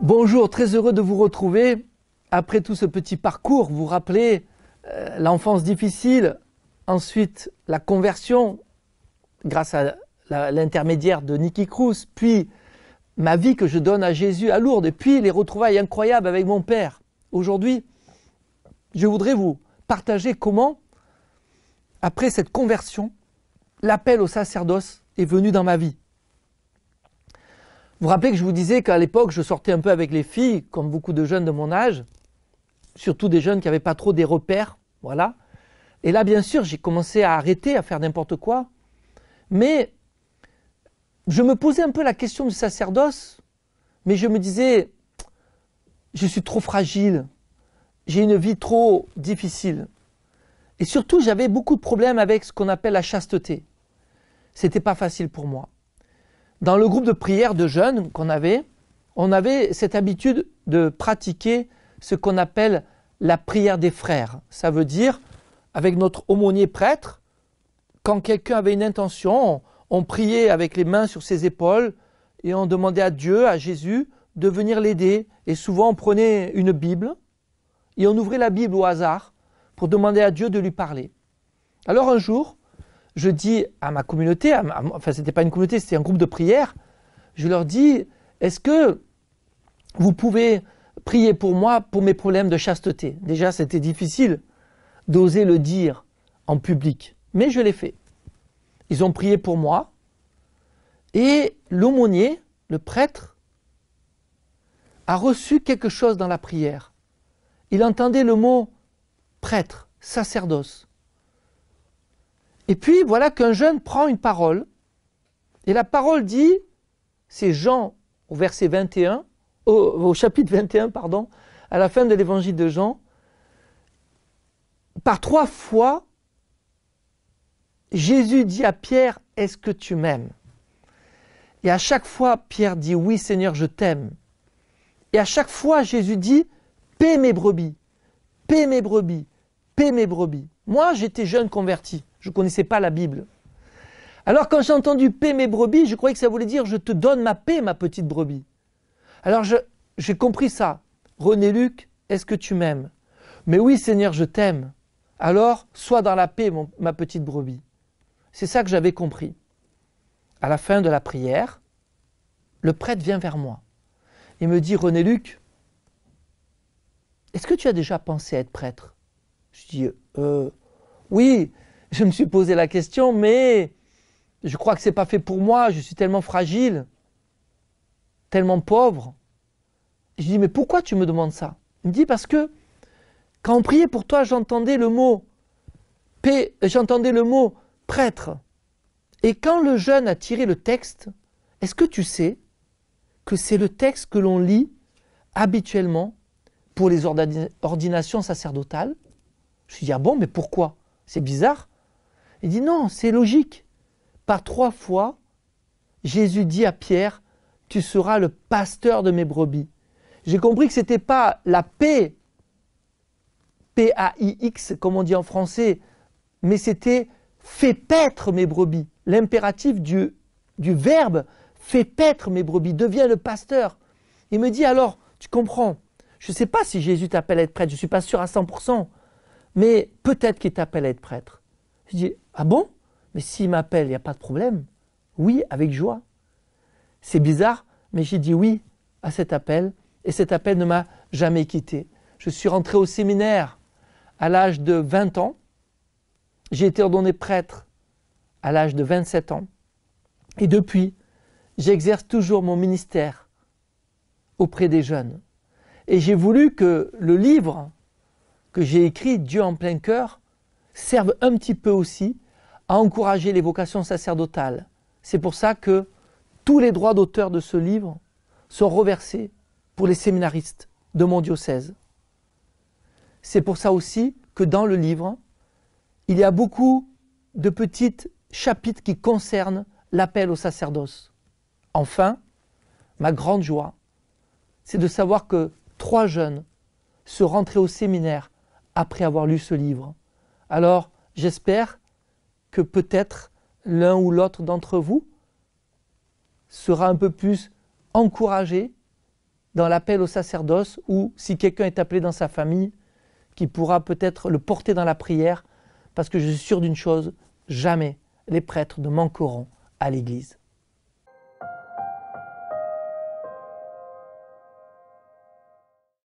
Bonjour, très heureux de vous retrouver. Après tout ce petit parcours, vous vous rappelez l'enfance difficile, ensuite la conversion grâce à l'intermédiaire de Nicky Cruz, puis ma vie que je donne à Jésus à Lourdes, et puis les retrouvailles incroyables avec mon Père. Aujourd'hui, je voudrais vous partager comment, après cette conversion, l'appel au sacerdoce est venu dans ma vie. Vous vous rappelez que je vous disais qu'à l'époque, je sortais un peu avec les filles, comme beaucoup de jeunes de mon âge, surtout des jeunes qui n'avaient pas trop des repères, voilà. Et là, bien sûr, j'ai commencé à arrêter, à faire n'importe quoi. Mais je me posais un peu la question du sacerdoce, mais je me disais, je suis trop fragile, j'ai une vie trop difficile. Et surtout, j'avais beaucoup de problèmes avec ce qu'on appelle la chasteté. C'était pas facile pour moi. Dans le groupe de prière de jeunes qu'on avait, on avait cette habitude de pratiquer ce qu'on appelle la prière des frères. Ça veut dire, avec notre aumônier prêtre, quand quelqu'un avait une intention, on priait avec les mains sur ses épaules et on demandait à Dieu, à Jésus, de venir l'aider. Et souvent, on prenait une Bible et on ouvrait la Bible au hasard pour demander à Dieu de lui parler. Alors un jour, je dis à ma communauté, enfin c'était pas une communauté, c'était un groupe de prière, je leur dis, est-ce que vous pouvez prier pour moi pour mes problèmes de chasteté? Déjà c'était difficile d'oser le dire en public, mais je l'ai fait. Ils ont prié pour moi et l'aumônier, le prêtre, a reçu quelque chose dans la prière. Il entendait le mot prêtre, sacerdoce. Et puis voilà qu'un jeune prend une parole, et la parole dit, c'est Jean au verset 21, au chapitre 21, pardon, à la fin de l'évangile de Jean, par 3 fois, Jésus dit à Pierre, est-ce que tu m'aimes? Et à chaque fois, Pierre dit, oui Seigneur, je t'aime. Et à chaque fois, Jésus dit, paie mes brebis, paie mes brebis, paie mes brebis. Moi, j'étais jeune converti. Je ne connaissais pas la Bible. Alors quand j'ai entendu paix mes brebis, je croyais que ça voulait dire je te donne ma paix, ma petite brebis. Alors j'ai compris ça. René Luc, est-ce que tu m'aimes? Mais oui Seigneur, je t'aime. Alors sois dans la paix, ma petite brebis. C'est ça que j'avais compris. À la fin de la prière, le prêtre vient vers moi. Il me dit, René Luc, est-ce que tu as déjà pensé à être prêtre? Je dis, oui. Je me suis posé la question, mais je crois que ce n'est pas fait pour moi, je suis tellement fragile, tellement pauvre. Je dis, mais pourquoi tu me demandes ça? Il me dit, parce que quand on priait pour toi, j'entendais le mot prêtre. Et quand le jeune a tiré le texte, est-ce que tu sais que c'est le texte que l'on lit habituellement pour les ordinations sacerdotales? Je lui dis, ah bon, mais pourquoi? C'est bizarre. Il dit non, c'est logique. Par 3 fois, Jésus dit à Pierre, tu seras le pasteur de mes brebis. J'ai compris que ce n'était pas la paix, P-A-I-X, comme on dit en français, mais c'était fais paître mes brebis. L'impératif du verbe, fais paître mes brebis, deviens le pasteur. Il me dit alors, tu comprends, je ne sais pas si Jésus t'appelle à être prêtre, je ne suis pas sûr à 100%, mais peut-être qu'il t'appelle à être prêtre. Je dis, ah bon? Mais s'il m'appelle, il n'y a pas de problème. Oui, avec joie. C'est bizarre, mais j'ai dit oui à cet appel, et cet appel ne m'a jamais quitté. Je suis rentré au séminaire à l'âge de 20 ans. J'ai été ordonné prêtre à l'âge de 27 ans. Et depuis, j'exerce toujours mon ministère auprès des jeunes. Et j'ai voulu que le livre que j'ai écrit, Dieu en plein cœur, servent un petit peu aussi à encourager les vocations sacerdotales. C'est pour ça que tous les droits d'auteur de ce livre sont reversés pour les séminaristes de mon diocèse. C'est pour ça aussi que dans le livre, il y a beaucoup de petits chapitres qui concernent l'appel au sacerdoce. Enfin, ma grande joie, c'est de savoir que 3 jeunes sont rentrés au séminaire après avoir lu ce livre. Alors, j'espère que peut-être l'un ou l'autre d'entre vous sera un peu plus encouragé dans l'appel au sacerdoce ou si quelqu'un est appelé dans sa famille, qui pourra peut-être le porter dans la prière, parce que je suis sûr d'une chose, jamais les prêtres ne manqueront à l'Église.